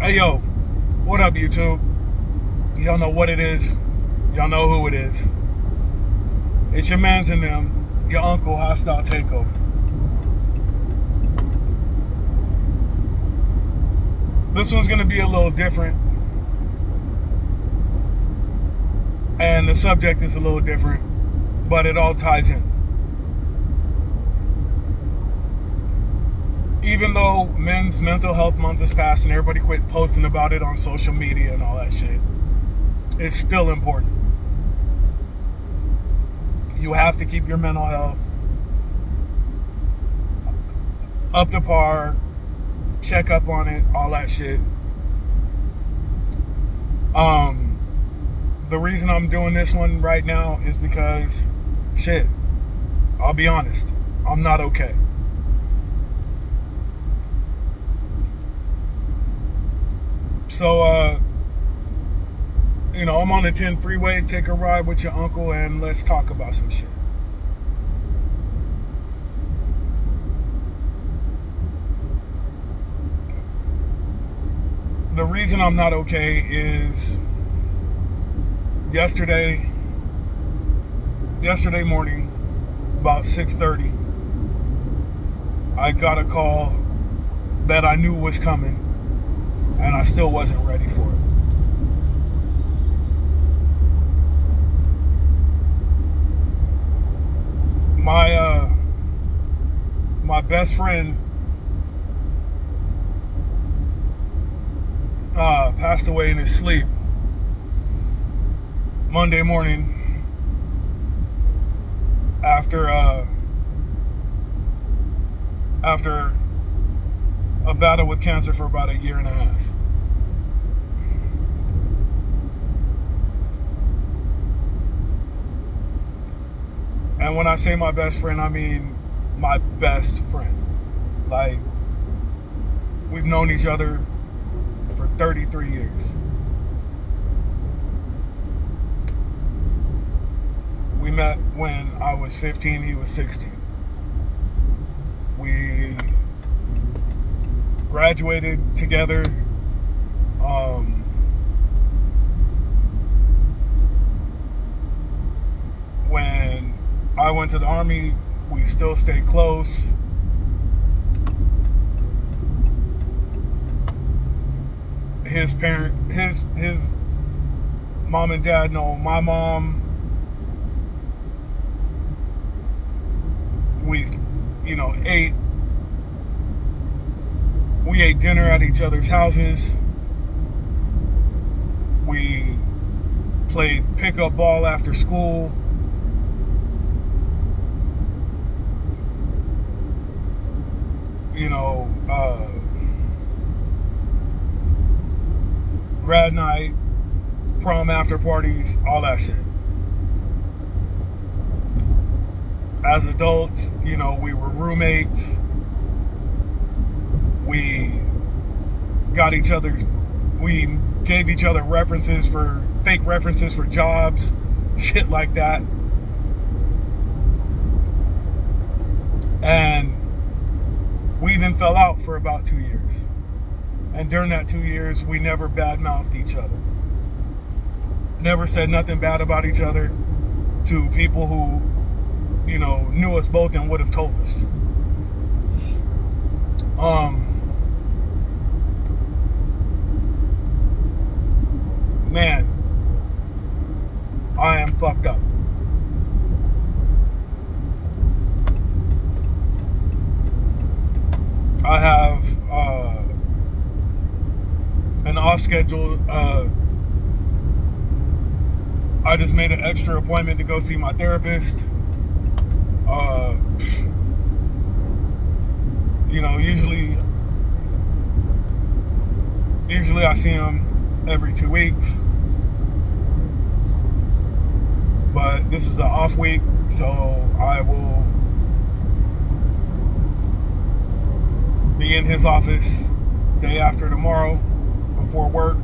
Hey yo, what up YouTube? Y'all know what it is. Y'all know who it is. It's your mans and them, your uncle Hostile Takeover. This one's gonna be a little different. And the subject is a little different, but it all ties in. Even though Men's Mental Health Month is past and everybody quit posting about it on social media and all that shit, it's still important. You have to keep your mental health up to par, check up on it, all that shit. The reason I'm doing this one right now is because, shit, I'll be honest, I'm not okay. So, I'm on the 10 freeway, take a ride with your uncle, and let's talk about some shit. The reason I'm not okay is yesterday morning, about 6:30, I got a call that I knew was coming, and I still wasn't ready for it. My best friend passed away in his sleep Monday morning after a battle with cancer for about a year and a half. And when I say my best friend, I mean my best friend. Like, we've known each other for 33 years. We met when I was 15, he was 16. We graduated together. When I went to the Army, we still stayed close. His mom and dad know my mom. We ate dinner at each other's houses. We played pickup ball after school. Grad night, prom after parties, all that shit. As adults, we were roommates. We gave each other fake references for jobs, shit like that. And we even fell out for about 2 years. And during that 2 years, we never badmouthed each other. Never said nothing bad about each other to people who, knew us both and would have told us. Man, I am fucked up. I have an off schedule. I just made an extra appointment to go see my therapist. Usually I see him every 2 weeks, but this is an off week, so I will be in his office day after tomorrow before work.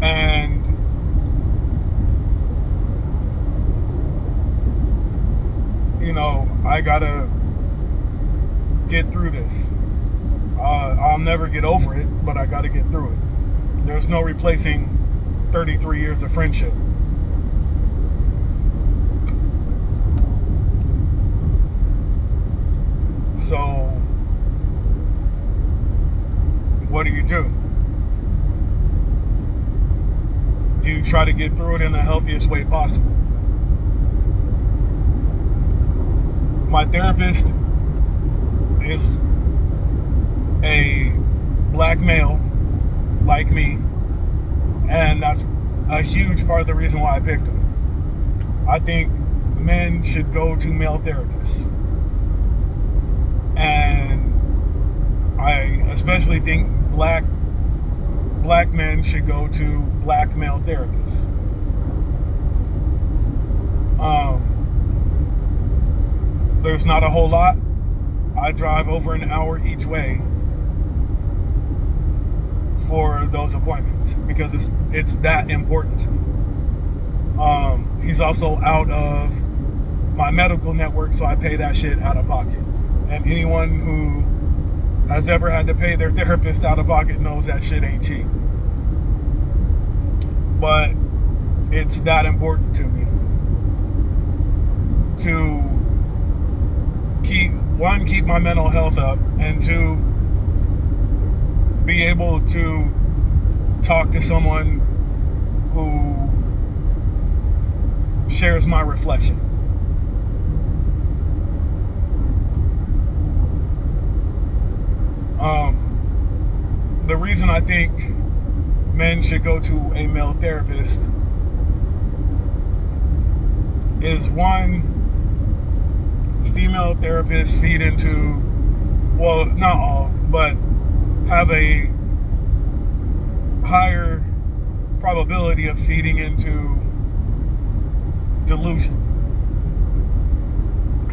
And I gotta get through this. I'll never get over it, but I got to get through it. There's no replacing 33 years of friendship. So, what do? You try to get through it in the healthiest way possible. My therapist is a black male like me, and that's a huge part of the reason why I picked him. I think men should go to male therapists, and I especially think black men should go to black male therapists. There's not a whole lot. I drive over an hour each way for those appointments because it's that important to me. He's also out of my medical network, so I pay that shit out of pocket. And anyone who has ever had to pay their therapist out of pocket knows that shit ain't cheap. But it's that important to me to keep my mental health up, and to be able to talk to someone who shares my reflection. The reason I think men should go to a male therapist is, one, female therapists feed into, well, not all, but have a higher probability of feeding into delusion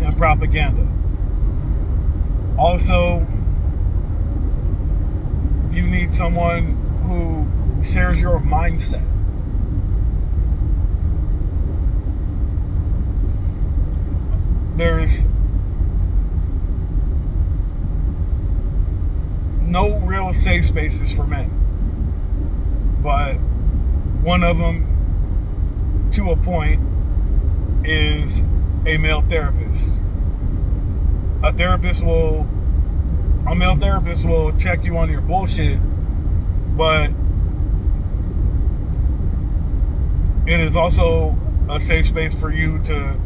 and propaganda. Also, you need someone who shares your mindset. There's no real safe spaces for men, but one of them, to a point, is a male therapist. A male therapist will check you on your bullshit, but it is also a safe space for you to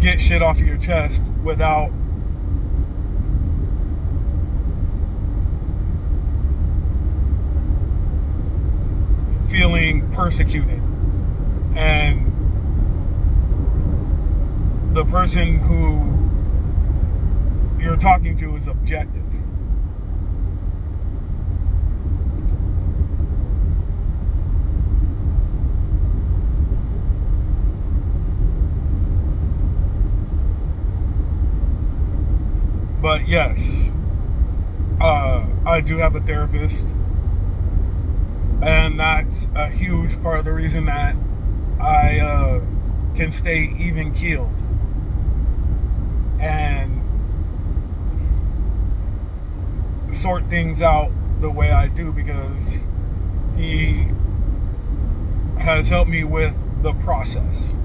get shit off of your chest without feeling persecuted. And the person who you're talking to is objective. But yes, I do have a therapist, and that's a huge part of the reason that I can stay even keeled and sort things out the way I do, because he has helped me with the process.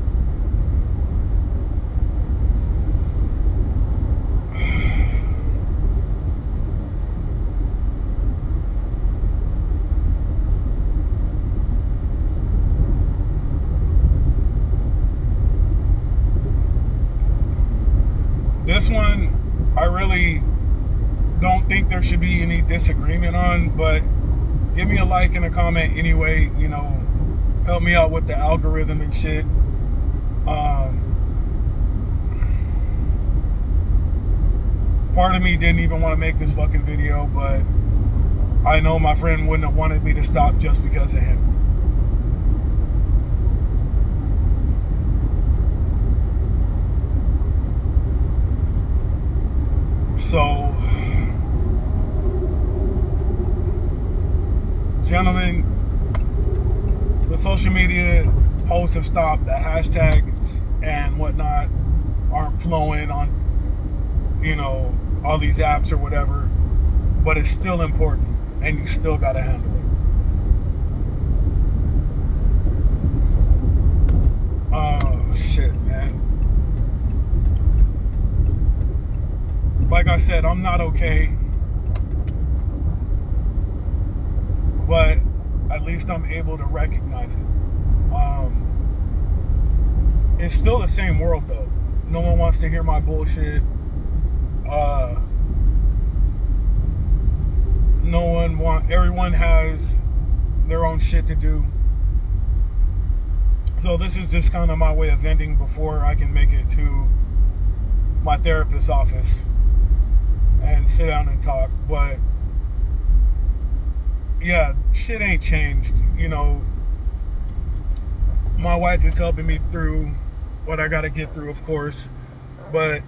This one, I really don't think there should be any disagreement on, but give me a like and a comment anyway, help me out with the algorithm and shit. Part of me didn't even want to make this fucking video, but I know my friend wouldn't have wanted me to stop just because of him. So, gentlemen, the social media posts have stopped. The hashtags and whatnot aren't flowing on all these apps or whatever, but it's still important and you still got to handle it. Oh, shit, man. Like I said, I'm not okay, but at least I'm able to recognize it. It's still the same world, though. No one wants to hear my bullshit. Everyone has their own shit to do. So this is just kind of my way of venting before I can make it to my therapist's office and sit down and talk. But yeah, shit ain't changed. My wife is helping me through what I gotta get through, of course, but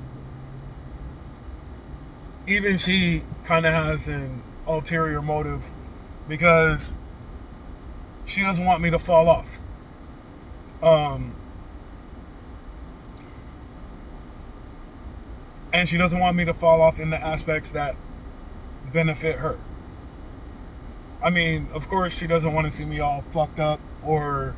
even she kind of has an ulterior motive because she doesn't want me to fall off. And she doesn't want me to fall off in the aspects that benefit her. I mean, of course, she doesn't want to see me all fucked up or,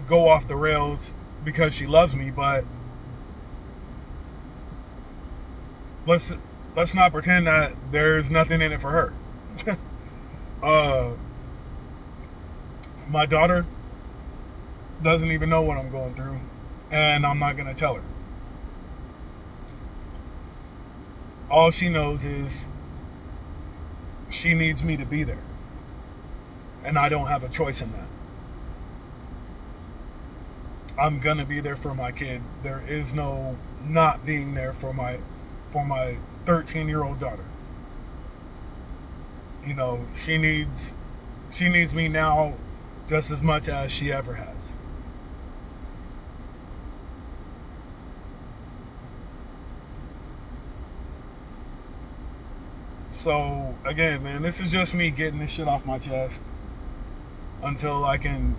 go off the rails because she loves me, but let's not pretend that there's nothing in it for her. My daughter doesn't even know what I'm going through, and I'm not going to tell her. All she knows is she needs me to be there, and I don't have a choice in that. I'm going to be there for my kid. There is no not being there for my 13-year-old daughter. She needs me now just as much as she ever has. So, again, man, this is just me getting this shit off my chest until I can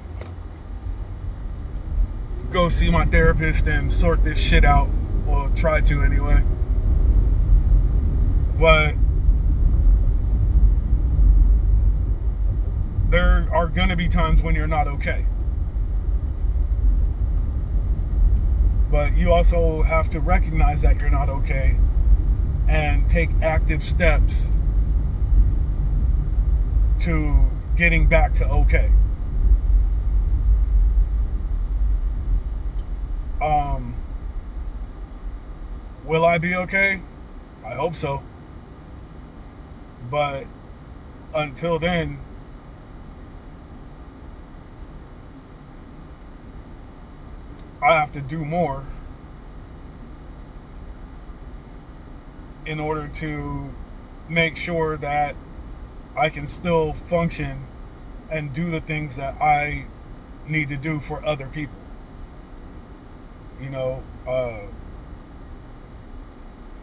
go see my therapist and sort this shit out. Well, try to anyway. But there are going to be times when you're not okay. But you also have to recognize that you're not okay and take active steps to getting back to okay. Will I be okay? I hope so. But until then, I have to do more in order to make sure that I can still function and do the things that I need to do for other people.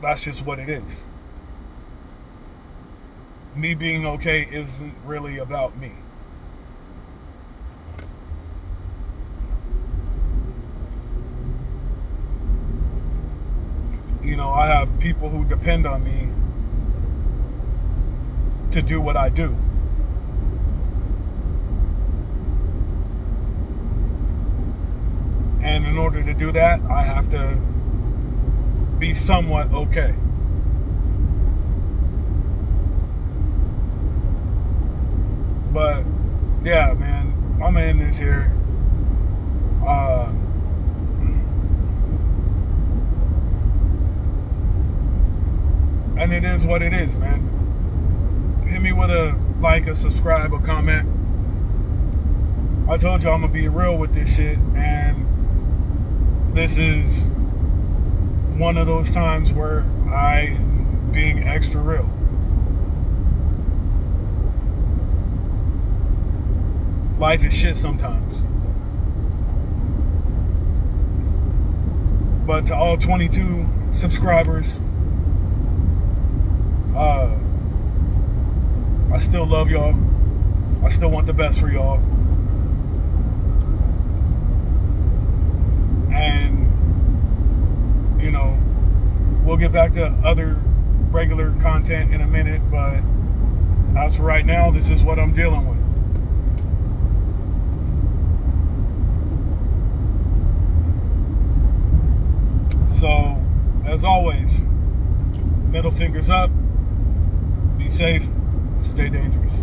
That's just what it is. Me being okay isn't really about me. I have people who depend on me to do what I do. And in order to do that, I have to be somewhat okay. But yeah, man, I'm gonna end this here. And it is what it is, man. Hit me with a like, a subscribe, a comment. I told you I'm gonna be real with this shit, and this is one of those times where I'm being extra real. Life is shit sometimes. But to all 22 subscribers, I still love y'all. I still want the best for y'all. And We'll get back to other regular content in a minute, but as for right now, this is what I'm dealing with. So, as always, middle fingers up, be safe, stay dangerous.